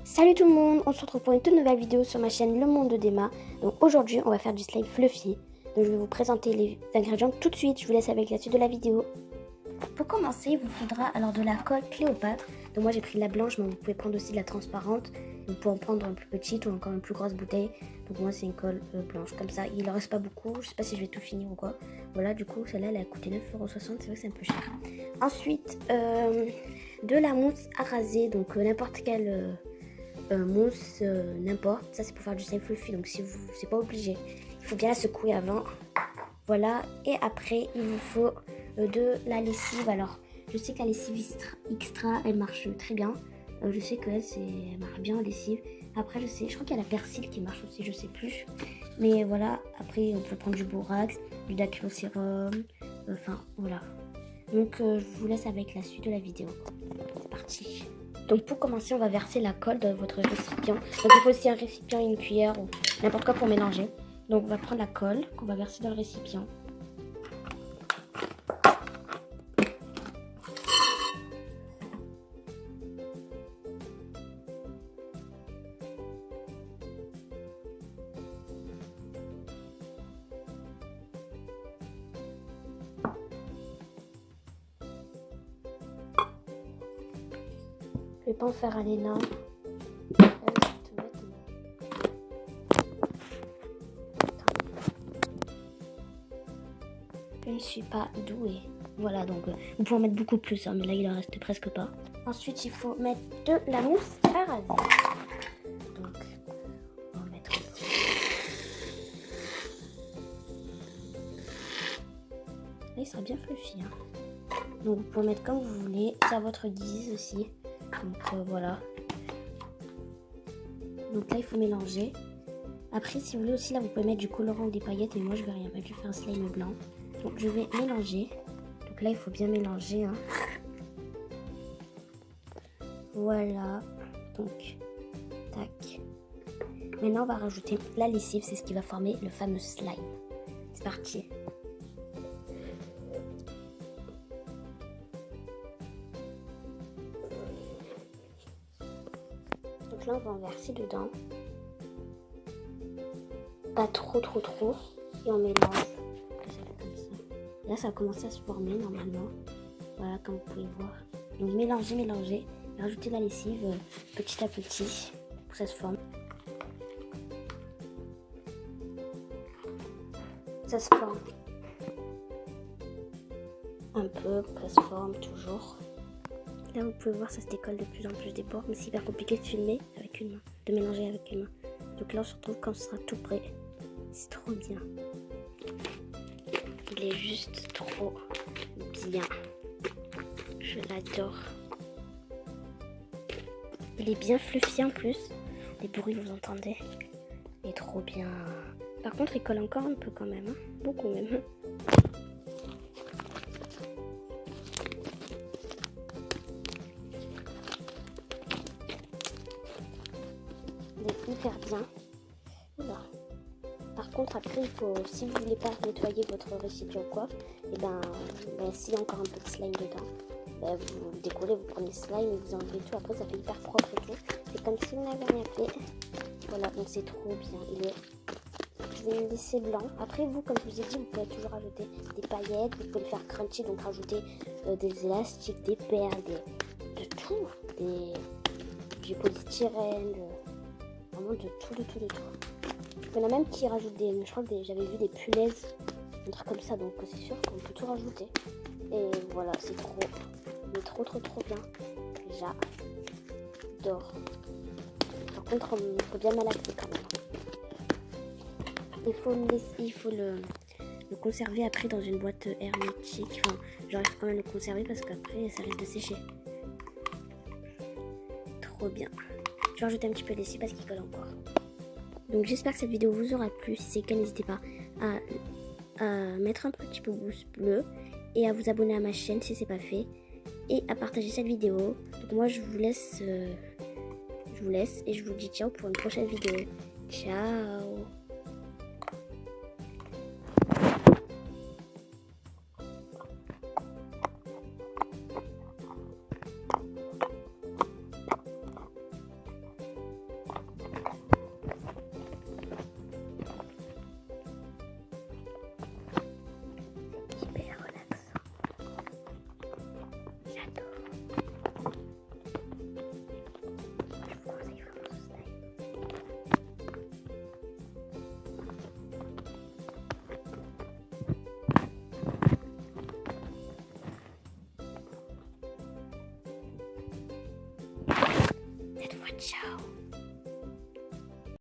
Salut tout le monde, on se retrouve pour une toute nouvelle vidéo sur ma chaîne Le Monde d'Emma. Donc aujourd'hui on va faire du slime fluffy. Donc je vais vous présenter les ingrédients tout de suite, je vous laisse avec la suite de la vidéo. Pour commencer, il vous faudra alors de la colle Cléopâtre. Donc moi j'ai pris de la blanche, mais vous pouvez prendre aussi de la transparente. Vous pouvez en prendre une plus petite ou encore une plus grosse bouteille. Donc moi c'est une colle blanche, comme ça il en reste pas beaucoup. Je sais pas si je vais tout finir ou quoi. Voilà, du coup celle-là elle a coûté 9,60€, c'est vrai que c'est un peu cher. Ensuite de la mousse à raser, donc n'importe quelle... mousse, n'importe, ça c'est pour faire du slime fluffy, donc si vous, c'est pas obligé, il faut bien la secouer avant, voilà. Et après il vous faut de la lessive. Alors je sais que la lessive extra elle marche très bien, je sais que elle marche bien en lessive. Après je crois qu'il y a la persil qui marche aussi, je sais plus, mais voilà. Après on peut prendre du borax, du dacrylosérum, enfin voilà. Donc je vous laisse avec la suite de la vidéo, c'est parti. Donc pour commencer, on va verser la colle dans votre récipient. Donc il faut aussi un récipient et une cuillère ou n'importe quoi pour mélanger. Donc on va prendre la colle qu'on va verser dans le récipient. Je vais pas en faire un énorme. Je ne suis pas douée. Voilà, donc vous pouvez en mettre beaucoup plus, hein, mais là il en reste presque pas. Ensuite, il faut mettre de la mousse à raser. Donc, on va mettre ici. Là, il sera bien fluffy. Hein. Donc, vous pouvez mettre comme vous voulez. C'est à votre guise aussi. Donc, voilà. Donc là, il faut mélanger. Après, si vous voulez aussi, là, vous pouvez mettre du colorant ou des paillettes. Mais moi, je vais rien mettre. Je vais faire un slime blanc. Donc, je vais mélanger. Donc là, il faut bien mélanger. Hein. Voilà. Donc, tac. Maintenant, on va rajouter la lessive. C'est ce qui va former le fameux slime. C'est parti. Donc là, on va en verser dedans. Pas trop. Et on mélange. Comme ça. Là, ça va commencer à se former normalement. Voilà, comme vous pouvez voir. Donc, mélanger. Rajouter la lessive petit à petit pour que ça se forme. Ça se forme un peu, ça se forme toujours. Là, vous pouvez voir, ça se décolle de plus en plus des bords, mais c'est hyper compliqué de filmer avec une main, de mélanger avec une main. Donc là, on se retrouve quand ce sera tout prêt. C'est trop bien. Il est juste trop bien. Je l'adore. Il est bien fluffy en plus. Les bruits, vous entendez. Il est trop bien. Par contre, il colle encore un peu quand même. Hein. Beaucoup même. Il est hyper bien. Voilà. Par contre, après, il faut, si vous voulez pas nettoyer votre récipient ou quoi, et ben s'il y a encore un peu de slime dedans, vous décollez, vous prenez le slime et vous enlevez tout. Après, ça fait hyper propre et tout. C'est comme si vous n'avez rien fait. Voilà, donc c'est trop bien. Je vais le laisser blanc. Après, vous, comme je vous ai dit, vous pouvez toujours ajouter des paillettes. Vous pouvez le faire crunchy, donc rajouter des élastiques, des perles, de tout. Du polystyrène, vraiment de tout. Il y en a même qui rajoutent je crois que j'avais vu des punaises, un truc comme ça, donc c'est sûr qu'on peut tout rajouter. Et voilà, c'est trop bien. J'adore. Par contre, il faut bien malaxer quand même. Il faut le conserver après dans une boîte hermétique. Enfin, genre il faut quand même le conserver parce qu'après ça risque de sécher. Trop bien. Je vais rajouter un petit peu d'ici parce qu'il colle encore. Donc j'espère que cette vidéo vous aura plu. Si c'est le cas, n'hésitez pas à mettre un petit pouce bleu et à vous abonner à ma chaîne si c'est pas fait et à partager cette vidéo. Donc moi je vous laisse et je vous dis ciao pour une prochaine vidéo. Ciao. Ciao.